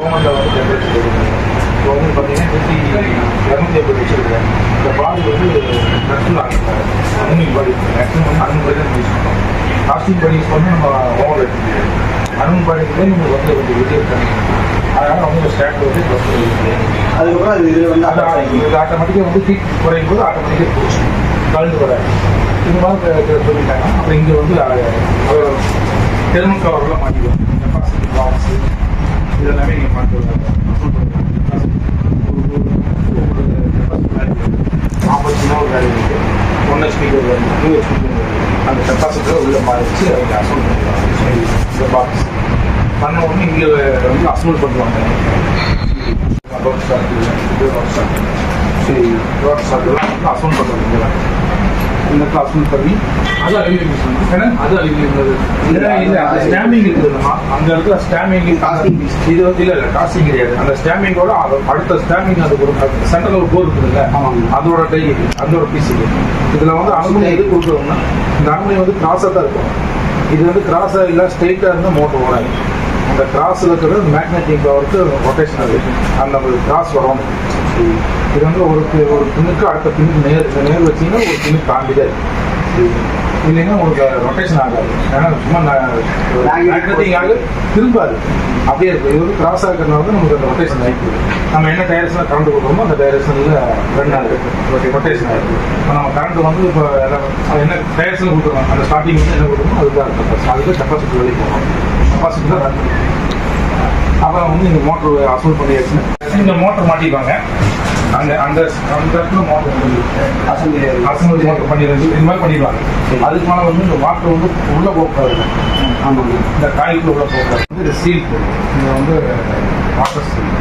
கவர்மெண்ட்டில் வந்து டெம்பரேச்சர் இருக்குது. இப்போ வந்து பார்த்தீங்கன்னா 250 வச்சுருக்கேன். இந்த பாடி வந்து நட்ஸில் அனுமதி பாடி மேக்ஸிமம் வந்து அனுமதி பாடி தான் யூஸ் பண்ணுறோம். காஸ்டியூம் பாடி யூஸ் பண்ணி நம்ம ஓவர் எடுக்க முடியாது. அனுமதி பாடிக்குள்ளே நம்ம வந்து கொஞ்சம் விஜய் இருக்காங்க. அதனால் அவங்க ஸ்டாண்ட் வந்து ப்ளஸ் அதுக்கப்புறம் அது இது வந்து இது ஆட்டோமேட்டிக்காக வந்து ஹீட் குறையும் போது ஆட்டோமேட்டிக்காக போச்சு கலந்து வராது. இது மாதிரி சொல்லிட்டாங்க. அப்புறம் இங்கே வந்து தெர்மல் கவரெல்லாம் மாட்டிக்குவோம். கெப்பாசிட்டி பாக்ஸு இதெல்லாமே நீங்கள் மாட்டு 50 ஒரு வேலை இருக்குது. 1 HP 2 HP அந்த கெப்பாசிட்டியில் உள்ள மாறிச்சு அவங்க அசோல் பண்ணிடுவாங்க. இந்த பாக்ஸ் பண்ண உடனே இங்கே வந்து அசோல் பண்ணுவாங்க. ரோட் ஸ்டாக் சரி ரோட் ஸ்டாக்லாம் வந்து அசோல் பண்ணுவாங்க. இந்த அசோல் பண்ணி அது அலுவலியம் ஏன்னா அது அலுவலியம் இல்லை அந்த ஸ்டாம்பிங் இருக்குதுமா அந்த இடத்துல ஸ்டாம்பிங் காஸ்டிங் இது வந்து இல்லை காஸ்டிங் கிடையாது. அந்த ஸ்டாம்பிங்கோட அடுத்த ஸ்டாம்பிங் அது ஒரு சென்டரில் ஒரு போர் இருக்குதுல்ல அதோட டை அதோட பீஸ் இது. இதில் வந்து அனுமதி எது கொடுக்குறோம்னா இந்த அனுமதி வந்து கிராஸாக தான் இருக்கும். இது வந்து கிராஸாக இல்லை ஸ்ட்ரெயிட்டாக இருந்தால் மோட்டர் ஓடாது. அந்த கிராஸில் இருக்கிறது மேக்னெட்டிக் பவருக்கு ரொட்டேஷனல் அந்த கிராஸ் வரும். இது வந்து ஒரு பின்னுக்கு அடுத்த பின்னுக்கு நேர் வச்சிங்கன்னா ஒரு பின்னுக்கு தாண்டிதான் இல்லைன்னா உங்களுக்கு ரொட்டேஷன் ஆகாது. ஏன்னா சும்மா மேக்னெட்டிக் ஆக திரும்பாது அப்படியே இருக்கும். இது வந்து கிராஸாக இருக்கிறதுனால தான் நமக்கு அந்த ரொட்டேஷன் ஆகிடுது. நம்ம என்ன டைரக்ஷனில் கரண்ட் கொடுக்குறோமோ அந்த டைரக்ஷனில் ரன் ஆகுது ரொட்டேஷன் ஆகிடுது. இப்போ நம்ம கரண்ட் வந்து இப்போ என்ன டைரக்ஷனில் கொடுக்குறோம் அந்த ஸ்டார்டிங் வந்து என்ன கொடுக்கணும் அதுதான் இருக்கும். அதுக்கு கெப்பாசிட்டி வெளியே போகணும். கெப்பாசிட்டி தான் ரன் பண்ணும். அப்புறம் வந்து இந்த மோட்ரு அசோல் பண்ணியாச்சுன்னா இந்த மோட்டர் மாட்டிப்பாங்க. அந்த அந்த அந்த இடத்துல மோட்டர் அசம்பிளி மோட்டர் பண்ணிடுறது இது மாதிரி பண்ணிடுவாங்க. அதுக்கு மேலே வந்து இந்த வாட்டர் வந்து உள்ளே போகக்கூடாது. ஆமாம் இந்த காய்க்குள்ள உள்ள போகக்கூடாது. வந்து இந்த சீல் போடும். இங்கே வந்து வாட்டர் சீல்.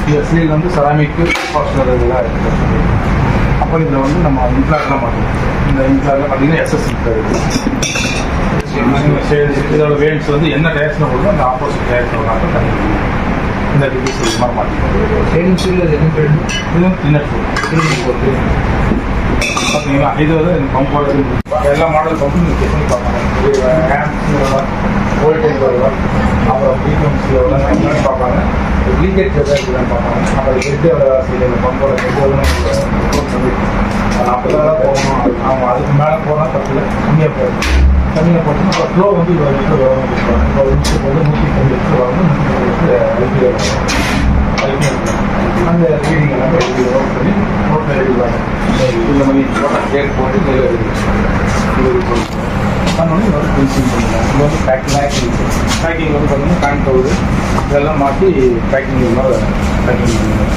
இந்த சீல் வந்து செராமிக்கு பாஸ்டர் இதெல்லாம் இருக்குது. அப்புறம் இதில் வந்து நம்ம இன்ஃப்ளாட்லாம் மாட்டோம். இந்த இன்ஃப்ளாட்லாம் பார்த்தீங்கன்னா எஸ்எஸ் இதோட வேன்ஸ் வந்து என்ன டேரக்ஷனில் கொடுக்கும் அந்த ஆப்போசிட் டேரக்ஷனில் மாட்டும் தண்ணி இந்த டிகிஸ் இது மாதிரி மாட்டிக்கணும். சேன்ஸில் அது என்ன பேர் இதுவும் கிண்ணட் போட்டு பார்த்தீங்களா. இது வந்து பம்போட எல்லா மாடல் பம்பும் நீங்கள் செக் பண்ணி பார்ப்பாங்க. ஹேண்ட்ஸ் வோல்டேஜ் வருவா அப்புறம் ஃப்ரீக்வன்சியில் உள்ள என்னன்னு பார்ப்பாங்க. லீக்கேஜ் எதாவது இருக்குதான்னு பார்ப்பாங்க. அப்புறம் ஹெட்டு இந்த பம்போட ஹெட்டு ரிப்போர்ட் பண்ணி 40 தான் போகணும். அவங்க அதுக்கு மேலே போனால் பத்தில் கம்மியாக போயிடும். தண்ணியை போட்டோம்னா அப்புறம் ஃப்ளோ வந்து 20 லிட்டர் வரணும் கொடுப்பாங்க. 20 லிட்டருக்கு வந்து 150 லிட்டர் வரணும். 150 லிட்டர் அந்த ரீடிங் எல்லாமே எழுதி ஒர்க் பண்ணி நோட்டில் எழுதுவாங்க. இந்த மாதிரி நோட்டை கேட் போட்டு நெல் எழுதி பண்ணோன்னே இன்னொரு பென்சில் பண்ணுவாங்க. இது வந்து பேக்கிங் வந்து பார்த்தீங்கன்னா பேன் கவுரு இதெல்லாம் மாற்றி பேக்கிங் மாதிரி பேக்கிங் பண்ணுவாங்க.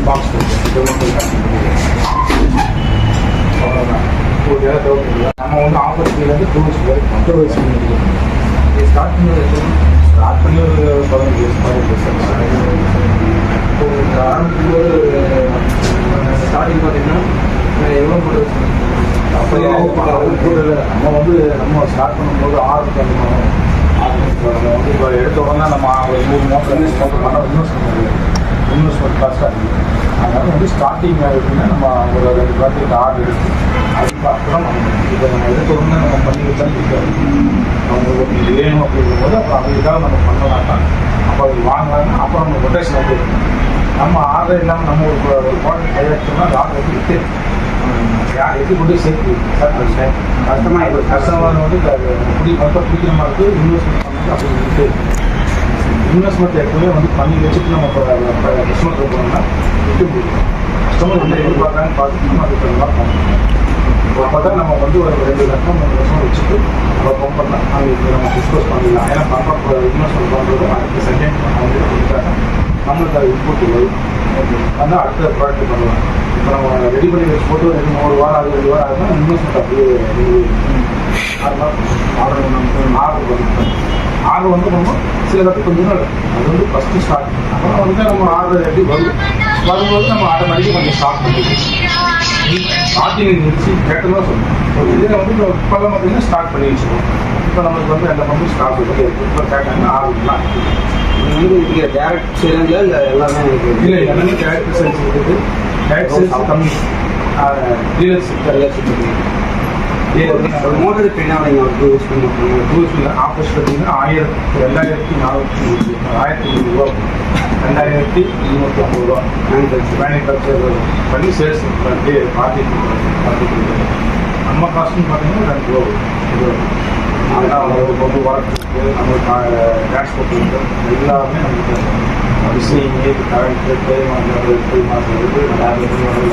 பாக்ஸ் போட்டு பேக்கிங் பண்ணுவாங்க. அவ்வளோதான். நம்ம வந்து ஆப்பர்ச்சுனிட்டிலேருந்து டூரிஸ்ட் வரைக்கும் டூரிஸ்ட் பண்ணிருக்கோம். இது ஸ்டார்ட் பண்ணி ஒரு 15 இயர்ஸ் மாதிரி இப்போ ஆரம்பிக்கும்போது ஸ்டார்டிங் பார்த்தீங்கன்னா எவ்வளோ போட்டு அப்போ நம்ம வந்து நம்ம ஸ்டார்ட் பண்ணும்போது நம்ம வந்து இப்போ எடுத்த உடனே நம்ம ஒரு 3 மாதம் இன்வெஸ்ட்மெண்ட் காஸ்ட்டாக இருக்குது. அதனால் வந்து ஸ்டார்டிங் ஆகிடுச்சுன்னா நம்ம ஒரு 2 ப்ராஜெக்ட் ஆர்டர் எடுத்து அதுக்கப்புறம் இப்போ நம்ம எடுத்த உடனே நம்ம பண்ணி வச்சாலும் இருக்காது. அவங்களுக்கு இது வேணும் அப்படிங்கும்போது அப்புறம் அதுக்காக நம்ம பண்ணலாம். அப்போ அது வாங்கலாம்னா அப்புறம் நம்ம ரொட்டேஷன் வந்து நம்ம ஆர்டர் இல்லாமல் நம்ம ஒரு ப்ராடக்ட் தயாரிச்சோம்னா அந்த ஆர்டர் வந்து விட்டு யார் எப்படி கொண்டு சேர்த்து கஷ்டமாக இப்போ கஸ்டமர் வந்து பிடிக்கிற மாதிரி இன்வெஸ்ட்மெண்ட் பண்ணி அப்படி விட்டு இன்வெஸ்ட்மெண்ட் எப்பவுமே வந்து பண்ணி வச்சுட்டு நம்ம கஸ்டமர் போனோம்னா விட்டு முடியும். கஸ்டமர் வந்து எதிர்பார்க்குறாங்கன்னு பார்த்துட்டு நம்ம அதுக்கு எல்லாம் பண்ணணும். அப்போ தான் நம்ம வந்து ஒரு 2 லட்சம் 3 லட்சம் வச்சுட்டு நம்ம பம்ப் பண்ணலாம். அவங்களுக்கு நம்ம டிஸ்கஸ் பண்ணிடலாம். ஏன்னா பம்ப் இன்வெஸ்ட்மெண்ட் பண்ணுறது அடுத்த செகண்ட் அவங்க கொடுத்தாங்க நம்மளுக்கு அது இன்புட் வரும். அதான் அடுத்த ப்ராடக்ட் பண்ணலாம். இப்போ நம்ம ரெடி பண்ணி வச்சு போட்டு 1 வாரம் ஆகுது 2 வாரம் ஆகுதுன்னா இன்வெஸ்ட்மெண்ட் அப்படியே அதெல்லாம் ஆர்டர் வந்து நம்ம சில பேருக்கு கொஞ்சம் நாள் அது வந்து ஃபஸ்ட்டு ஸ்டார்ட். அப்புறம் வந்து நம்ம ஆர்டர் எப்படி வரும்போது நம்ம ஆட்டோமேட்டிக்காக கொஞ்சம் ஸ்டார்ட் பண்ணிக்கலாம். ஸ்டார்டிங் இருந்துச்சு கேட்டதான் சொல்லணும். இதில் வந்து இப்போல்லாம் பார்த்தீங்கன்னா ஸ்டார்ட் பண்ணி வச்சுக்கோம். இப்போ நம்மளுக்கு வந்து அந்த மாதிரி ஸ்டார்ட் பண்ணி இப்போ கேட்டாங்கன்னா ஆர்டர்லாம் இது வந்து இங்கே டேரக்ட் சேலஞ்சில் இல்லை எல்லாமே இல்லை எல்லாமே டேரக்ட் சேல்ஸ் இருக்குது. டேரக்ட் சேல்ஸ் கம்மி டீலர்ஷிப் இருக்குது. ஒரு மோட்டருக்கு என்ன விலைங்க ஒரு யூஸ் பண்ணுவாங்க? டூரிஸ்ட்ல ஆப்போசிட் பார்த்தீங்கன்னா 2350 ரூபா, 2350 ரூபா மேனுஃபேக்சர் பண்ணி சேல்ஸ் பண்ணி பார்த்துட்டு நம்ம காஸ்ட்னு பார்த்தீங்கன்னா 2 ரூபா. அதனால் அவங்களுக்கு வந்து வரத்துக்கு நம்மளுக்கு டிரான்ஸ்போர்ட் எல்லாமே நமக்கு விஷயங்க கரண்ட்டு தேய்மானம்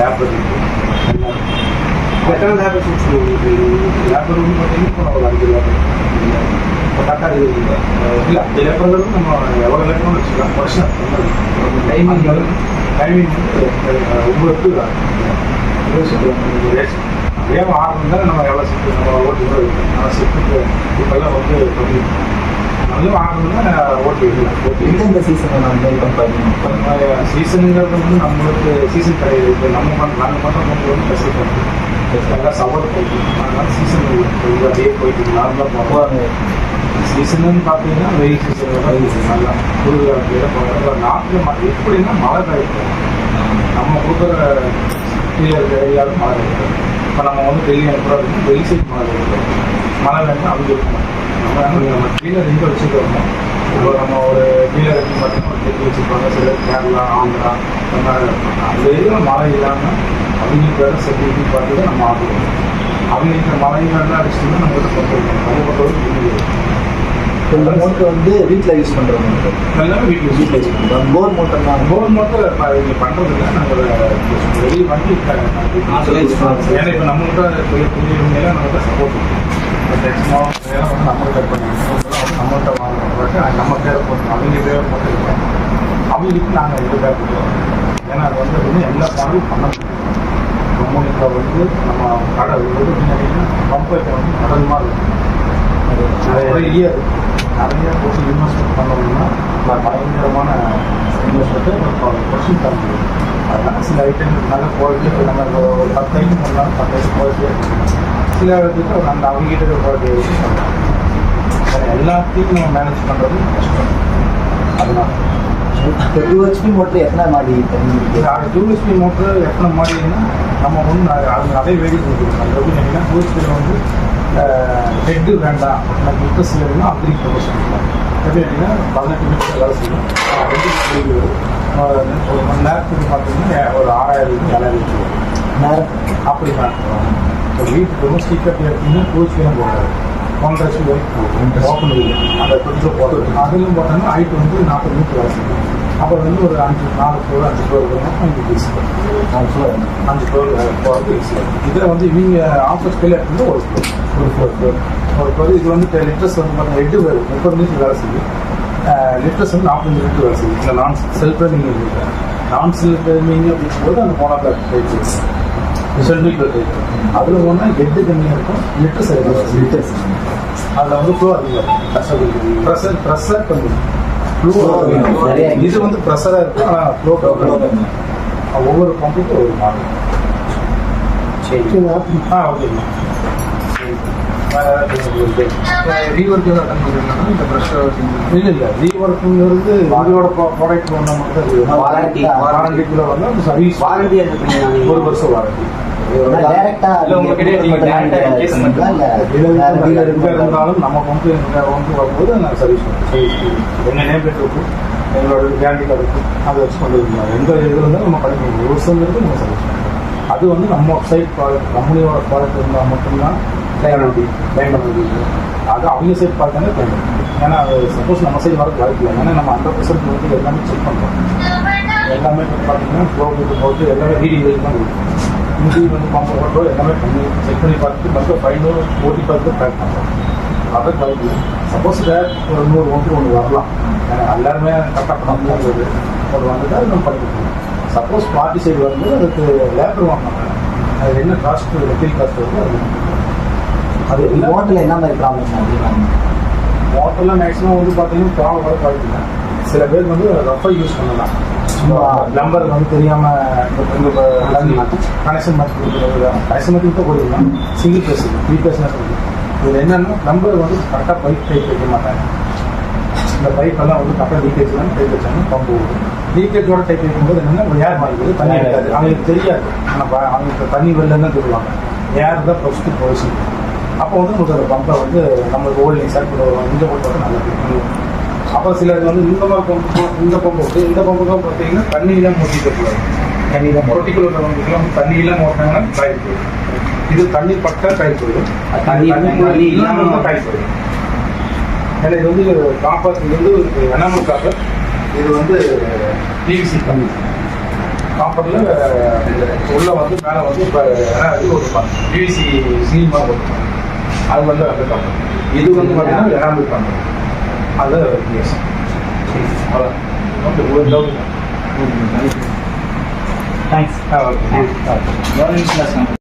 லேப் இருக்குது. எத்தனை லேபர் லேபர் வந்து பார்த்தீங்கன்னா இப்போ ஒரு 5 லேபர் இப்போ கரெக்டாக இருக்குது. இல்லை 5 லேபர்களும் நம்ம எவ்வளோ லேபர்னு வச்சுக்கலாம். வருஷம் டைமிங் வந்து 9 to 6 வேகம் ஆரம்பம் தான் நம்ம எவ்வளோ ஷிஃப்ட் நம்ம ஓட்டு கூட இருக்குது. ஆனால் ஷிஃப்ட்டுக்கு இப்போல்லாம் வந்து கம்மி நல்ல ஆரம்பம்னா ஓட்டு இல்லை. இந்த சீசன் சீசனுங்கிறது வந்து நம்மளுக்கு சீசன் கிடையாது. இப்போ நாங்கள் பண்ணுற பொண்ணு வந்து ஸ்பெஷல் நல்லா சவால் போயிட்டு அதனால சீசன் அப்படியே போயிட்டு நார்மலாக போவாங்க. சீசனுன்னு பார்த்தீங்கன்னா வெயில் சீசன் நல்லா குளிர்காலத்தில் போகிறாங்க. நாட்டில் எப்படின்னா மழை காய்க்கும். நம்ம கொடுக்குற ஏரியாவில் மழை கிடைக்கும். இப்போ நம்ம வந்து டெல்லி அனுப்புறோம் வெயில் சைட் மழை கிடைக்கும். மழை வேணும்னா அவங்க இருக்கணும். நம்ம டீலர் எங்கே வச்சுக்கிறோமோ இப்போ நம்ம ஒரு டீலர் எடுத்து பார்த்தீங்கன்னா ஒரு டெல்லி வச்சுருப்பாங்க. சில கேரளா ஆந்திரா அந்த மாதிரி இருப்பாங்க. அந்த ஏரியாவில் மழை இல்லாமல் அவங்களுக்கு வேறு செக்யூரிட்டி பார்த்து தான் நம்ம ஆடுவோம். அவங்களுக்கு மழைலாம் அடிச்சுன்னா நம்மகிட்ட கொண்டு நம்ம பொறுத்தவரைக்கும் இந்த மோட்டர் வந்து வீட்டில் யூஸ் பண்ணுறோம். எல்லாமே வீட்டில் யூஸ் பண்ணுறோம். போர் மோட்டர் தான். போர் மோட்டர் இங்கே பண்ணுறது இல்லை. நாங்கள் வெளியே வண்டி ஏன்னா இப்போ நம்மகிட்ட புதியவங்கெல்லாம் நம்மகிட்ட சப்போர்ட் பண்ணுவோம். டெக்ஸ்ட்லாம் வந்து நம்மகிட்ட நம்மகிட்ட வாங்க நம்ம பேரை போட்டு அவங்க பேரை போட்டுருக்கோம். அவங்களுக்கு நாங்கள் இது பேர் கொடுக்குறோம். ஏன்னா அது வந்து எல்லா பாலும் பண்ண முடியும். கம்யூனிட்டியில் வந்து நம்ம கடல் வந்து பின்னாடினா பம்பைட்டை வந்து கடல் மாதிரி இருக்கும். நிறைய போட்டு இன்வெஸ்ட்மெண்ட் பண்ணோம்னா பயங்கரமான இன்வெஸ்ட்மெண்ட்டு கொஸ்டின் தர முடியும். அதனால் சில ஐட்டங்களுக்கு நல்ல குவாலிட்டி நம்ம ஒரு 10 ஐட்டம் பண்ணாலும் 10 ஐட்டம் குவாலிட்டியாக இருக்கும். சில இடத்துக்கு அந்த அவங்ககிட்ட குவாலிட்டி எல்லாத்தையும் நம்ம மேனேஜ் பண்ணுறது கஷ்டம். அதனால் 2 HP மோட்டர் எத்தனை மாடி தண்ணி? 2 HP மோட்டர் எத்தனை மாடினா நம்ம ஒன்று அது அதே வேடி கொடுத்துருக்கோம். அது எப்படி கேட்டிங்கன்னா 2 HP வந்து ஹெட்டு வேண்டாம் எனக்கு இன்ட்ரெஸ்ட் வேணும்னா அக்ரி ப்ரொமோஷன் எப்படி கேட்டிங்கன்னா 18 நிமிஷம் வேலை செய்யும். 2 ஒரு மணி நேரத்துக்கு பார்த்தீங்கன்னா ஒரு 6000 to 7000 நேரம் அப்படி நடத்துவாங்க. இப்போ வீட்டுக்கு டொமஸ்டிக்காக எடுத்திங்கன்னா 2 HP போடாது 1.5 HP வரைக்கும் ஓப்பன் வீடு அந்த கொஞ்சம் போடுறது அதிலும் போட்டோம்னா ஹைட் வந்து 40 மீட்டர் வேலை செய்யும். அப்புறம் வந்து ஒரு 4 ஃப்ளோர் 5 ஃப்ளோர் இருக்கணும். 5 ஃப்ளோர் போகிறது ஈஸியாக. இதை வந்து இவங்க ஆஃபீஸ் கையில் எடுத்துகிட்டு ஒரு ஃப்ளோர் இது வந்து லிட்டர்ஸ் வந்து பார்த்தீங்கன்னா 8 பேர் 30 மீட்டர் வேலை செய்யும். லிட்டர்ஸ் வந்து 45 மீட்டர் வேலை செய்யும். இல்லை செல்ஃப் ரன்னிங் இருக்குது. செல்ஃப் ரன்னிங் அப்படிங்கும்போது அந்த போனால் போயிடுச்சு செல்ஃபில் போயிடுச்சு. அதில் போனால் 8 கம்மியாக இருக்கும். லிட்டர்ஸ் அதில் வந்து ஃப்ளோ அதிகம் ப்ரெஷர் கம்மி. இது வந்து ப்ரெஷராக இருக்கும். ஆனால் ஃப்ளோ ஒவ்வொரு பம்புக்கும் ஒரு மாடல். ஓகேங்களா? ஓகேங்களா. ரீஒர்க் எதாவது அட்டன் பண்ணுறீங்கன்னா இந்த ப்ரெஷ் இல்லை ரீஒர்க்குங்கிறது இதோட ப்ராடக்ட் ஒன்றா மட்டும் வாரண்டிக்குள்ளே வந்து அந்த சர்வீஸ் வாரண்டி 1 வருஷம் வாரண்டி. இருந்தாலும் நம்ம வந்து வரும்போது நான் சர்வீஸ் என்ன நேம் பிளேட் இருக்கும், எங்களோட கேரண்டி கார்டு இருக்கும், அதை வச்சு கொண்டு வருவாங்க. எந்த இது இருந்தாலும் நம்ம படிக்கணும். 1 வருஷங்கிறது நம்ம சர்வீஸ் பண்ணுவோம். அது வந்து நம்ம சைட் ப்ராடக்ட் கம்பெனியோட ப்ராடக்ட் இருந்தால் மட்டும்தான் கிளைம் பண்ண அது அவங்க சைட் பார்த்தாலே கிளைம் பண்ணுவோம். ஏன்னா அது சப்போஸ் நம்ம சைடு வரது வாய்ப்பு இல்லை. ஏன்னா நம்ம 100% வந்து எல்லாமே செக் பண்ணுறோம். எல்லாமே பார்த்தீங்கன்னா போட்டு எல்லாமே ரீடிங் தான் கொடுக்கும். இன்ஜி வந்து பம்பை போட்டோ எல்லாமே பண்ணி செக் பண்ணி பார்த்துட்டு மொத்தம் ஃபைனோ ஓட்டி பார்த்து பேக் பண்ணுறோம். அதை குவாலிட்டி சப்போஸ் ஒரு 100 ஒன்று வரலாம். எல்லாருமே கரெக்டாக பண்ண முடியாது. ஒரு வந்துட்டு நம்ம பண்ணிக்கலாம். சப்போஸ் பார்ட்டி சைடு வரும்போது அதுக்கு லேபர் வாங்கினாங்க. அது என்ன காஸ்ட் மெட்டீரியல் காஸ்ட் வருது அது எல்லா மோட்டரில் என்ன மாதிரி ப்ராப்ளம் அப்படின்னா மோட்டர்லாம் மேக்ஸிமம் வந்து பார்த்தீங்கன்னா ப்ராப்ளம் வர குவாலிட்டி தான். சில பேர் வந்து ரஃபாக யூஸ் பண்ணலாம். நம்பர் வந்து தெரியாமல் கனெக்ஷன் மாற்றி கொடுக்குறது கனெக்ஷன் மாற்றி தான் கொடுக்கலாம். சிங்கிள் பேஸ் 3 பேஸ் இதில் என்னென்னா நம்பர் வந்து கரெக்டாக பைப் வைக்க மாட்டாங்க. இந்த பைப்பெல்லாம் வந்து கரெக்டாக லீக்கேஜ்லாம் டைப் வச்சாங்க பம்பு லீக்கேஜோட டைப் வைக்கும்போது என்னென்னா ஏர் மாறிடுது, தண்ணி இருக்காது. அவங்களுக்கு தெரியாது. ஆனால் அவங்களுக்கு தண்ணி வெளிலன்னு தான் சொல்லுவாங்க. ஏர் தான் ஃபஸ்ட்டு பொசிஷன். அப்போ வந்து உங்களுக்கு அந்த பம்பை வந்து நம்மளுக்கு ஓல்டிங் சார் இந்த போட்டு வந்து நல்லது. அப்புறம் சிலருக்கு வந்து இந்த மாதிரி பம்பு இந்த பம்பு வந்து இந்த பம்புக்கும் பார்த்தீங்கன்னா தண்ணியெல்லாம் மூட்டிக்கக்கூடாது. தண்ணியில் பொட்டிக்குலர் பம்புக்கெல்லாம் தண்ணியெல்லாம் ஓட்டினாங்கன்னா காய் போயிடும். இது தண்ணி பட்டா காய் போயிடும். தண்ணி இல்லாமல் காய் போயிடும். ஏன்னா இது வந்து காப்பர், இது வந்து எனாமல் காப்பர், இது வந்து பிவிசி கம்மி காப்பரில் உள்ள வந்து மேலே வந்து இப்போ இது ஒரு பிவிசி சீமாக போட்டுருப்பாங்க. அது வந்து அந்த காப்பர். இது வந்து பார்த்தீங்கன்னா எனாமல் காப்பர். அது வித்தியாசம். அவ்வளோ ஓகே. ஒரு doubt. Thanks. Okay. Government class